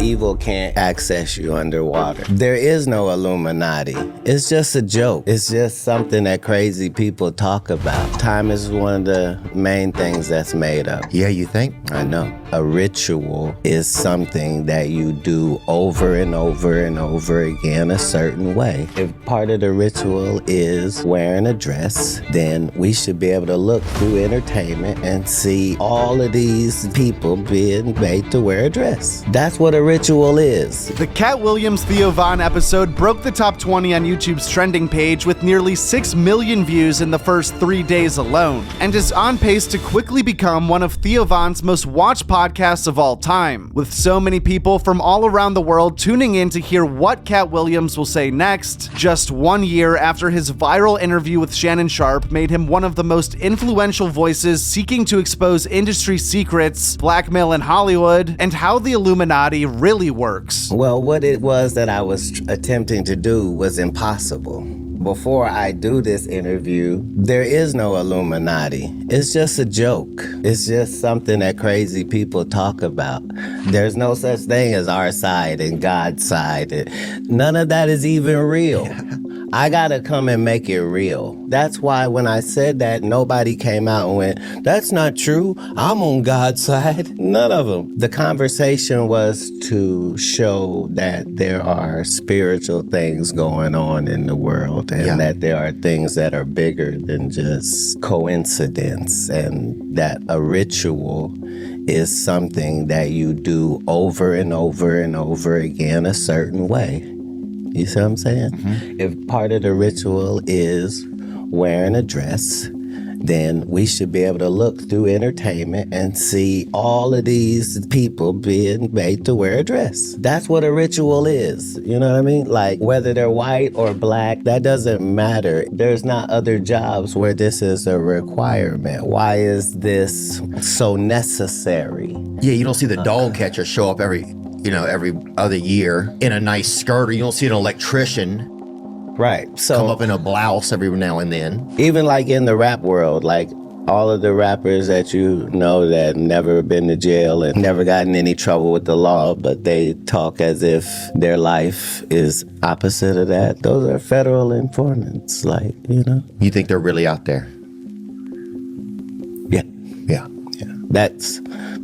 evil can't access you underwater. There is no Illuminati. It's just a joke. It's just something that crazy people talk about. Time is one of the main things that's made up. Yeah, you think? I know. A ritual is something that you do over and over and over again a certain way. If part of the ritual is wearing a dress, then we should be able to look through entertainment and see all of these people being made to wear a dress. That's what a ritual is. The Katt Williams Theo Von episode broke the top 20 on YouTube's trending page with nearly 6 million views in the first 3 days alone, and is on pace to quickly become one of Theo Von's most watched podcasts of all time, with so many people from all around the world tuning in to hear what Katt Williams will say next, just 1 year after his viral interview with Shannon Sharpe made him one of the most influential voices seeking to expose industry secrets, blackmail in Hollywood, and how the Illuminati really works. Well, what it was that I was attempting to do was impossible. Before I do this interview, there is no Illuminati. It's just a joke. It's just something that crazy people talk about. There's no such thing as our side and God's side. None of that is even real. I gotta come and make it real. That's why when I said that, nobody came out and went, "That's not true. I'm on God's side." None of them. The conversation was to show that there are spiritual things going on in the world, and that there are things that are bigger than just coincidence, and that a ritual is something that you do over and over and over again a certain way. You see what I'm saying? Mm-hmm. If part of the ritual is wearing a dress, then we should be able to look through entertainment and see all of these people being made to wear a dress. That's what a ritual is. You know what I mean? Like, whether they're white or black, that doesn't matter. There's not other jobs where this is a requirement. Why is this so necessary? Yeah, you don't see the dog catcher show up every other year in a nice skirt, or you don't see an electrician right come up in a blouse every now and then. Even like in the rap world, like all of the rappers that you know that never been to jail and never gotten any trouble with the law, but they talk as if their life is opposite of that. Those are federal informants, like, you know. You think they're really out there? Yeah. Yeah. That's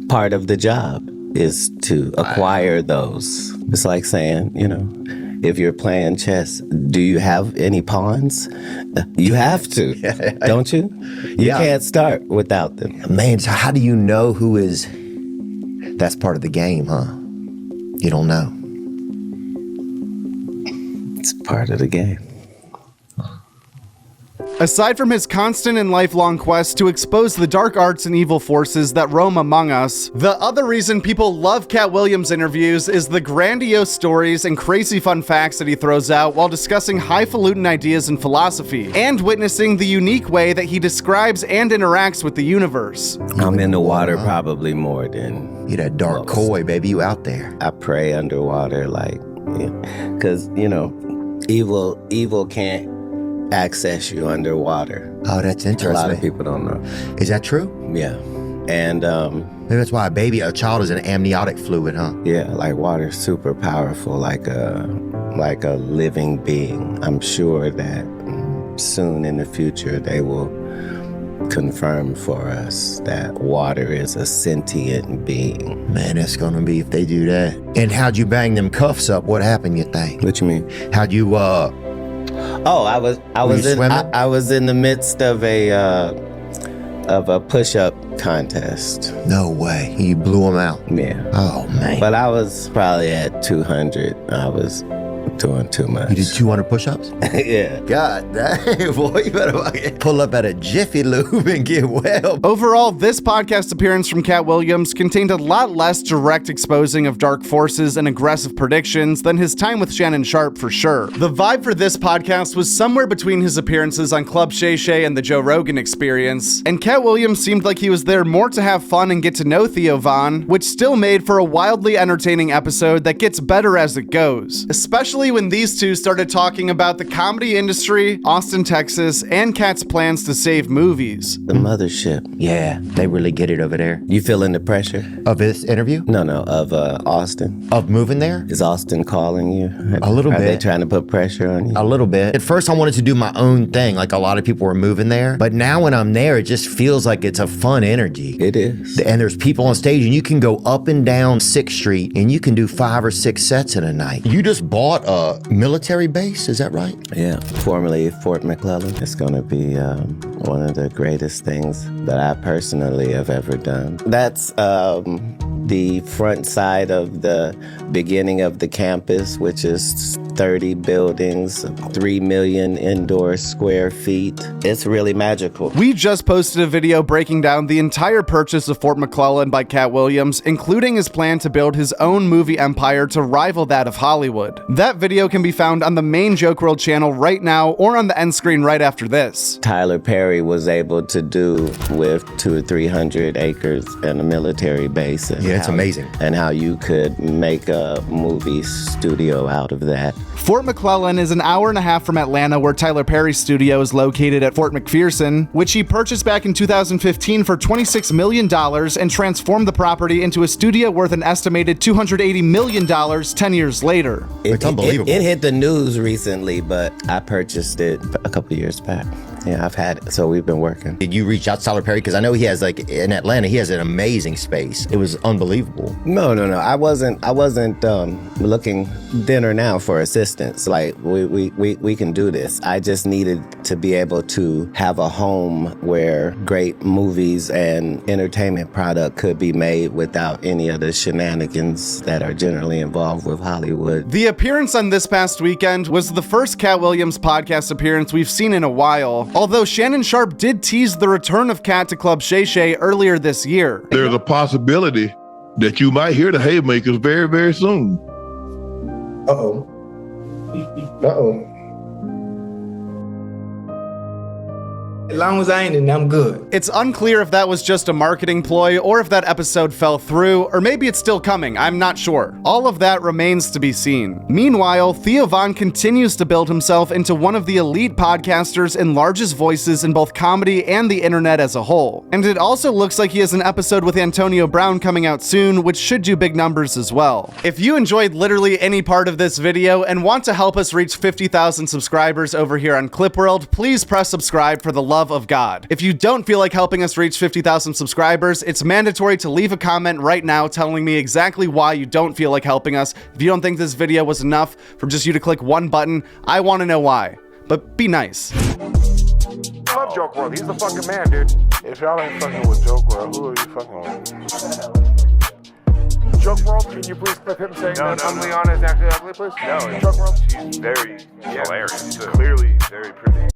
part of the job, is to acquire those. It's like saying, if you're playing chess, do you have any pawns? You have to, don't you? You can't start without them. Man, so how do you know who is... That's part of the game, huh? You don't know. It's part of the game. Aside from his constant and lifelong quest to expose the dark arts and evil forces that roam among us, the other reason people love Katt Williams interviews is the grandiose stories and crazy fun facts that he throws out while discussing highfalutin ideas and philosophy, and witnessing the unique way that he describes and interacts with the universe. I'm in the water probably more than... You're that dark koi, baby. You out there. I pray underwater, like, because, evil can't access you underwater. Oh, that's interesting. A lot of people don't know. Is that true? Yeah. And maybe that's why a child is an amniotic fluid, huh? Yeah, like water's super powerful, like a living being. I'm sure that soon in the future they will confirm for us that water is a sentient being. Man, it's gonna be if they do that. And how'd you bang them cuffs up? What happened, you think? What you mean? How'd you I was in the midst of a push-up contest. No way. You blew them out. Yeah. Oh, man. But I was probably at 200. I was doing too much. You did 200 push-ups? Yeah. God dang, boy, you better pull up at a Jiffy Lube and get well. Overall, this podcast appearance from Katt Williams contained a lot less direct exposing of dark forces and aggressive predictions than his time with Shannon Sharpe, for sure. The vibe for this podcast was somewhere between his appearances on Club Shay Shay and the Joe Rogan Experience, and Katt Williams seemed like he was there more to have fun and get to know Theo Von, which still made for a wildly entertaining episode that gets better as it goes, especially especially when these two started talking about the comedy industry, Austin, Texas, and Katt's plans to save movies. The mothership. Yeah, they really get it over there. You feeling the pressure? Of this interview? No, of Austin. Of moving there? Is Austin calling you? A little Are bit. they trying to put pressure on you? A little bit. At first, I wanted to do my own thing, like a lot of people were moving there. But now when I'm there, it just feels like it's a fun energy. It is. And there's people on stage, and you can go up and down 6th Street, and you can do 5 or 6 sets in a night. You just bought a military base, is that right? Yeah, formerly Fort McClellan. It's going to be one of the greatest things that I personally have ever done. That's the front side of the beginning of the campus, which is 30 buildings, 3 million indoor square feet. It's really magical. We just posted a video breaking down the entire purchase of Fort McClellan by Katt Williams, including his plan to build his own movie empire to rival that of Hollywood. That video can be found on the main Joke World channel right now or on the end screen right after this. Tyler Perry was able to do with 200 or 300 acres and a military base. And Yeah, it's amazing. And how you could make a movie studio out of that. Fort McClellan is an hour and a half from Atlanta, where Tyler Perry's studio is located at Fort McPherson, which he purchased back in 2015 for $26 million and transformed the property into a studio worth an estimated $280 million 10 years later. It's unbelievable. It hit the news recently, but I purchased it a couple years back. Yeah, I've had it, so we've been working. Did you reach out to Tyler Perry? Because I know he has, like, in Atlanta, he has an amazing space. It was unbelievable. No. I wasn't looking then or now for assistance. Like, we can do this. I just needed to be able to have a home where great movies and entertainment product could be made without any of the shenanigans that are generally involved with Hollywood. The appearance on this past weekend was the first Katt Williams podcast appearance we've seen in a while, although Shannon Sharpe did tease the return of Katt to Club Shay Shay earlier this year. There's a possibility that you might hear the Haymakers very, very soon. Uh-oh. Uh-oh. As long as I ain't in, I'm good. It's unclear if that was just a marketing ploy or if that episode fell through, or maybe it's still coming, I'm not sure. All of that remains to be seen. Meanwhile, Theo Von continues to build himself into one of the elite podcasters and largest voices in both comedy and the internet as a whole. And it also looks like he has an episode with Antonio Brown coming out soon, which should do big numbers as well. If you enjoyed literally any part of this video and want to help us reach 50,000 subscribers over here on Clip World, please press subscribe for the love of God. If you don't feel like helping us reach 50,000 subscribers, it's mandatory to leave a comment right now telling me exactly why you don't feel like helping us. If you don't think this video was enough for just you to click one button, I want to know why. But be nice. I love Joke World. He's the fucking man, dude. If y'all ain't fucking with Joke World, who are you fucking with? Joke World, can you please clip him saying that Leon is actually ugly, please? No, Joke World. she's very hilarious. Clearly very pretty.